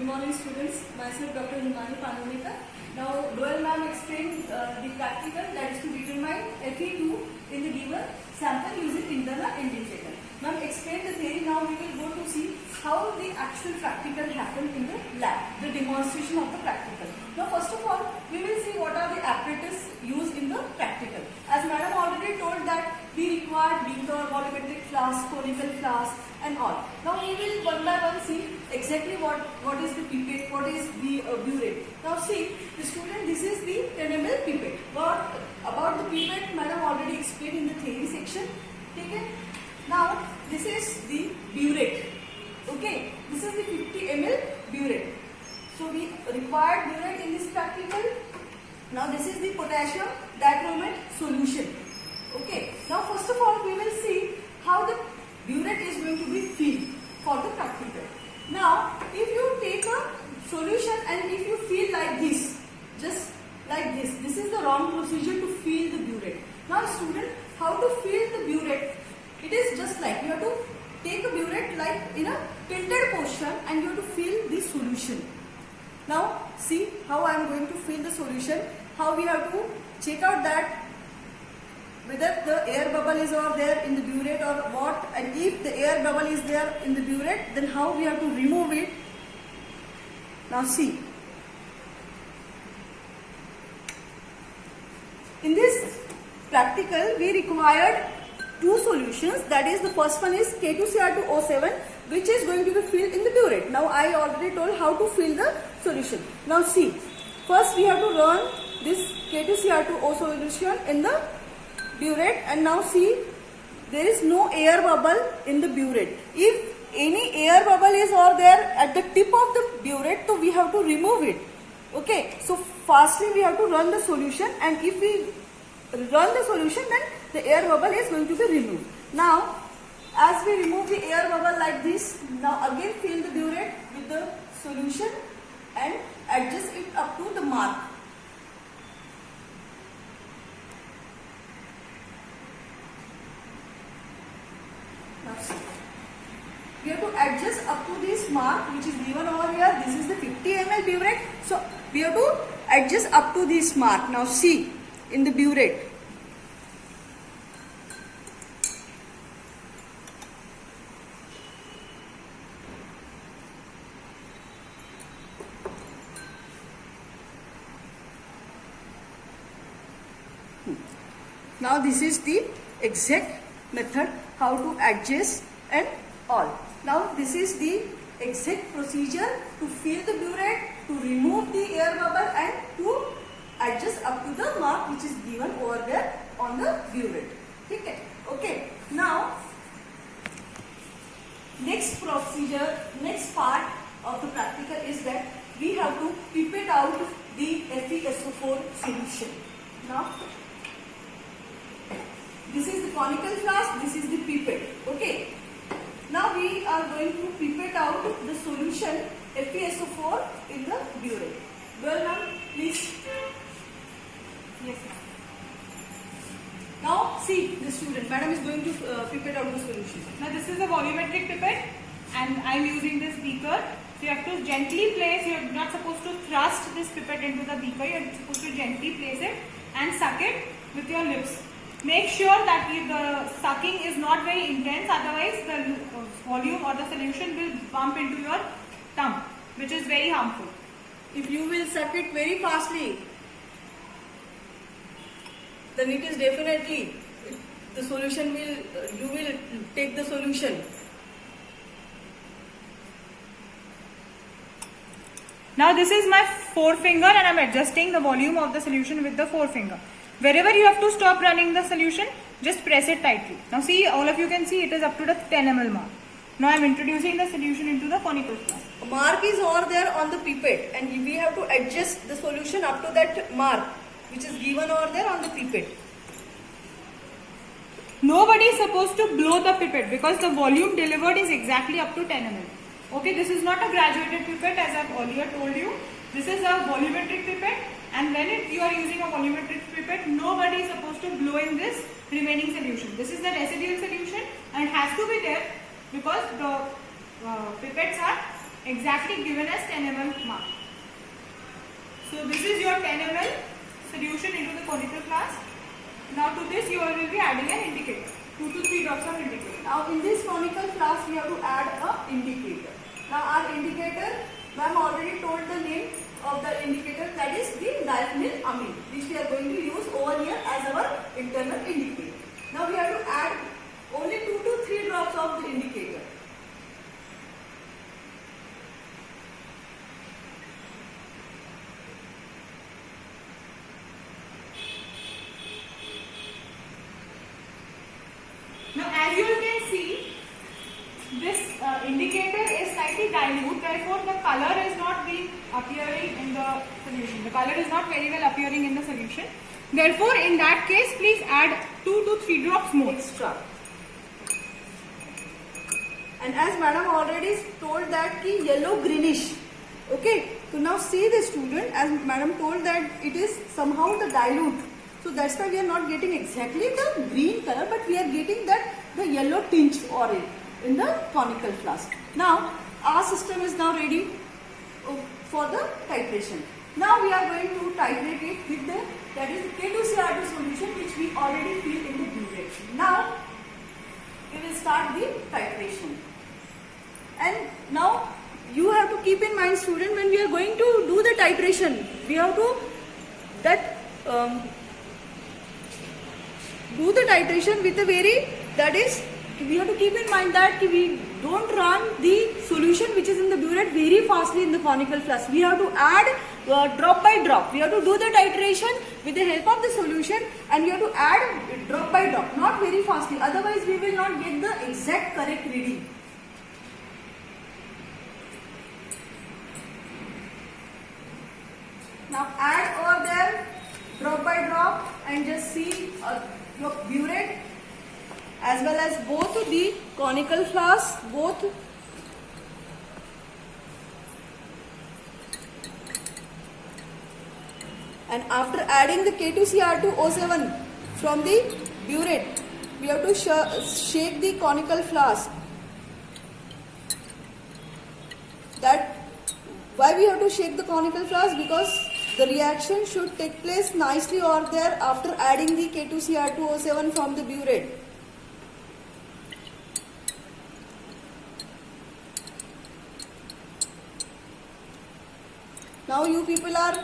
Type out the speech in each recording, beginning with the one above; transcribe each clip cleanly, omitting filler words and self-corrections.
Good morning, students. Myself, Dr. Himani Panulekar. Now, Doyle ma'am explained the practical, that is to determine Fe2 in the given sample using internal indicator. Ma'am explained the theory. Now we will go to see how the actual practical happened in the lab, the demonstration of the practical. Now, first of all, we will see what are the apparatus used in the practical. As madam already told that we require beaker, volumetric flask, conical flask and all. Now we will one by one see exactly what is the pipette, what is the burette. Now see, the student, this is the 10 ml pipette. What about the pipette, madam already explained in the theory section. Okay? Now this is the burette. Okay, this is the 50 ml burette. So we required burette in this practical. Now this is the potassium dichromate solution. Okay, now first of all we will see how the burette is going to be filled for the practical. Now if you take a solution and if you fill like this, just like this is the wrong procedure to fill the burette. Now student, how to fill the burette? It is just like you have to take a burette like in a tilted position and you have to fill the solution. Now see how I am going to fill the solution, how we have to check out that whether the air bubble is over there in the burette or what, and if the air bubble is there in the burette, then how we have to remove it. Now see, in this practical we required two solutions, that is the first one is K2Cr2O7 which is going to be filled in the burette. Now I already told how to fill the solution. Now see, first we have to run this K2Cr2O solution in the burette, and now see, there is no air bubble in the burette. If any air bubble is over there at the tip of the burette, so we have to remove it. Okay, so firstly we have to run the solution, and if we run the solution, then the air bubble is going to be removed. Now as we remove the air bubble like this, now again fill the burette with the solution and adjust it up to the mark. Now see, we have to adjust up to this mark which is given over here. This is the 50 ml burette. So we have to adjust up to this mark. Now see, in the burette. Now this is the exact method how to adjust and all. Now this is the exact procedure to fill the burette, to remove the air bubble and to adjust up to the mark which is given over there on the burette. Okay. Okay. Now next procedure, next part of the practical is that we have to pipette out the FeSO4 solution. Now this is the conical flask, this is the pipette. Okay. Now we are going to pipette out the solution FeSO4 in the burette. Well, ma'am, please. Yes, ma'am. Now see the student. Madam is going to pipette out the solution. Now this is a volumetric pipette and I am using this beaker. So you have to gently place, you are not supposed to thrust this pipette into the beaker, you are supposed to gently place it and suck it with your lips. Make sure that the sucking is not very intense, otherwise the volume or the solution will bump into your tongue, which is very harmful. If you will suck it very fastly, then it is definitely, the solution will, you will take the solution. Now this is my forefinger and I am adjusting the volume of the solution with the forefinger. Wherever you have to stop running the solution, just press it tightly. Now see, all of you can see it is up to the 10 ml mark. Now I am introducing the solution into the conical flask. A mark is over there on the pipette and we have to adjust the solution up to that mark which is given over there on the pipette. Nobody is supposed to blow the pipette because the volume delivered is exactly up to 10 ml. Okay, this is not a graduated pipette as I have earlier told you. This is a volumetric pipette, and when you are using a volumetric pipette, nobody is supposed to blow in this remaining solution. This is the residual solution and it has to be there because the pipettes are exactly given as 10 ml mark. So this is your 10 ml solution into the conical flask. Now to this you will be adding an indicator, 2 to 3 drops of indicator. Now in this conical flask we have to add a indicator. Now our indicator, ma'am already told the name of the indicator, that is the diethylamine, which we are going to use over here as our internal indicator. Now we have to add only 2 to 3 drops of the indicator. Now as you can see, this indicator is slightly dilute, therefore the color is not being appearing in the solution. The color is not very well appearing in the solution. Therefore in that case please add 2 to 3 drops more. Extra. And as madam already told that ki yellow greenish. Okay. So now see the student, as madam told that it is somehow the dilute. So that's why we are not getting exactly the green color, but we are getting that the yellow tinge or in the conical flask. Now our system is now ready for the titration. Now we are going to titrate it with the, that is K2CR2 solution, which we already fill in the burette. Now we will start the titration. And now you have to keep in mind, student, when we are going to do the titration, we have to do the titration with a very, that is, we have to keep in mind that we don't run the solution which is in the burette very fastly in the conical flask. We have to add drop by drop. We have to do the titration with the help of the solution, and we have to add drop by drop, not very fastly. Otherwise, we will not get the exact correct reading. Now add over there drop by drop and just see your burette as well as both the conical flasks, both. And after adding the K2CR2O7 from the burette, we have to shake the conical flask. That why we have to shake the conical flask? Because the reaction should take place nicely over there after adding the K2CR2O7 from the burette. Now you people are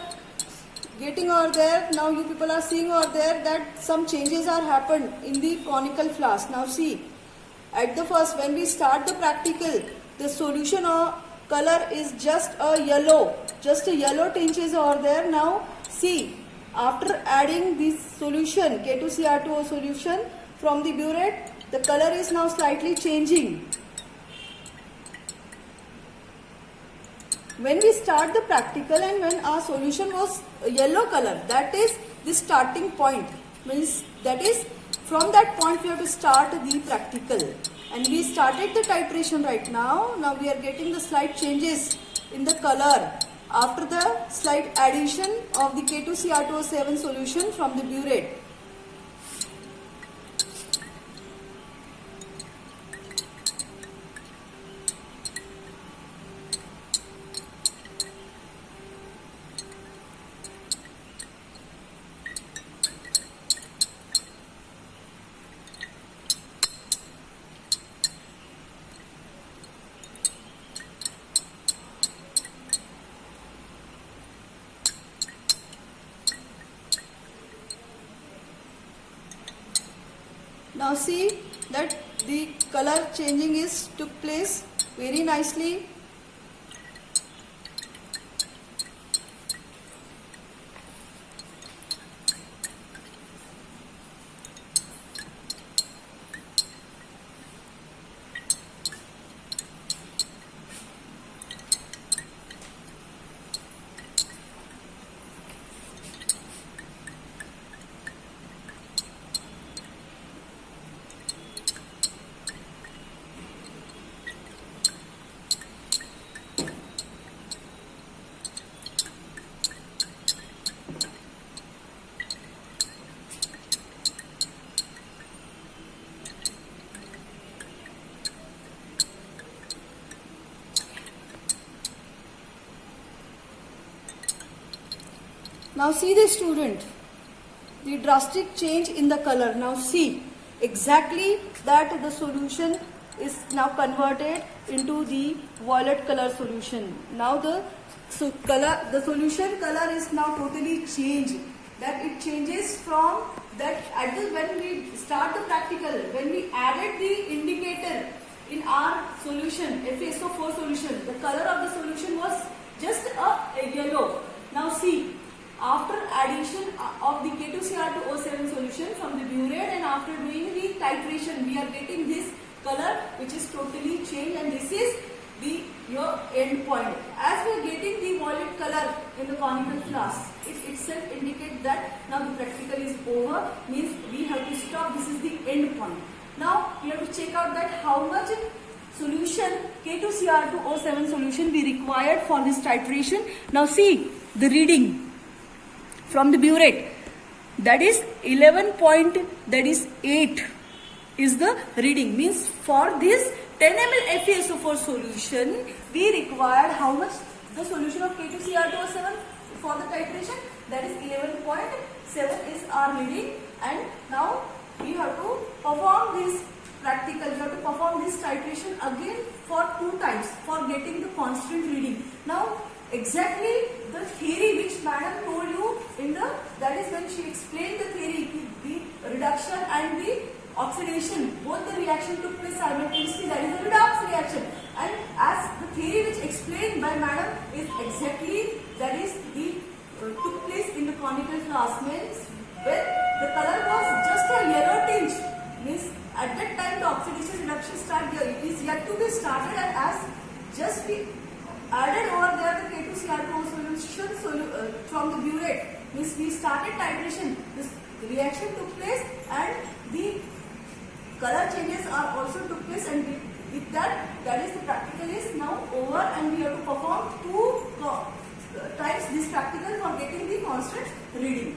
getting over there, now you people are seeing over there that some changes are happened in the conical flask. Now see, at the first when we start the practical, the solution or color is just a yellow tinge is over there. Now see, after adding this solution, K2CR2O solution from the burette, the color is now slightly changing. When we start the practical and when our solution was yellow color, that is the starting point. Means that is from that point we have to start the practical. And we started the titration right now. Now we are getting the slight changes in the color after the slight addition of the K2CR2O7 solution from the burette. Now see that the color changing is took place very nicely. Now see the student, the drastic change in the color. Now see exactly that the solution is now converted into the violet color solution. Now the solution color is now totally changed. That it changes from that when we start the practical, when we added the indicator in our solution, FeSO4 solution, the color of the solution was just a yellow. Now see, after addition of the K2Cr2O7 solution from the burette and after doing the titration, we are getting this color which is totally changed, and this is your end point. As we are getting the violet color in the conical flask, it itself indicates that now the practical is over, means we have to stop. This is the end point. Now we have to check out that how much solution K2Cr2O7 solution we required for this titration. Now see the reading from the burette, that is 11.8 is the reading, means for this 10 ml FeSO4 solution we required how much? The solution of K2Cr2O7 for the titration, that is 11.7 is our reading. And now we have to perform this practical, we have to perform this titration again for 2 times for getting the constant reading. Now exactly the theory which madam told you in the, that is when she explained the theory, the reduction and the oxidation, both the reaction took place simultaneously, that is the redox reaction. And as the theory which explained by madam is exactly, that is the took place in the conical flask, means when the color was just a yellow tinge, means at that time the oxidation reduction start here, it is yet to be started, and as just we added over there the K2Cr2O solution from the burette, means we started titration, this reaction took place and the color changes are also took place, and with that is the practical is now over, and we have to perform 2 times this practical for getting the constant reading.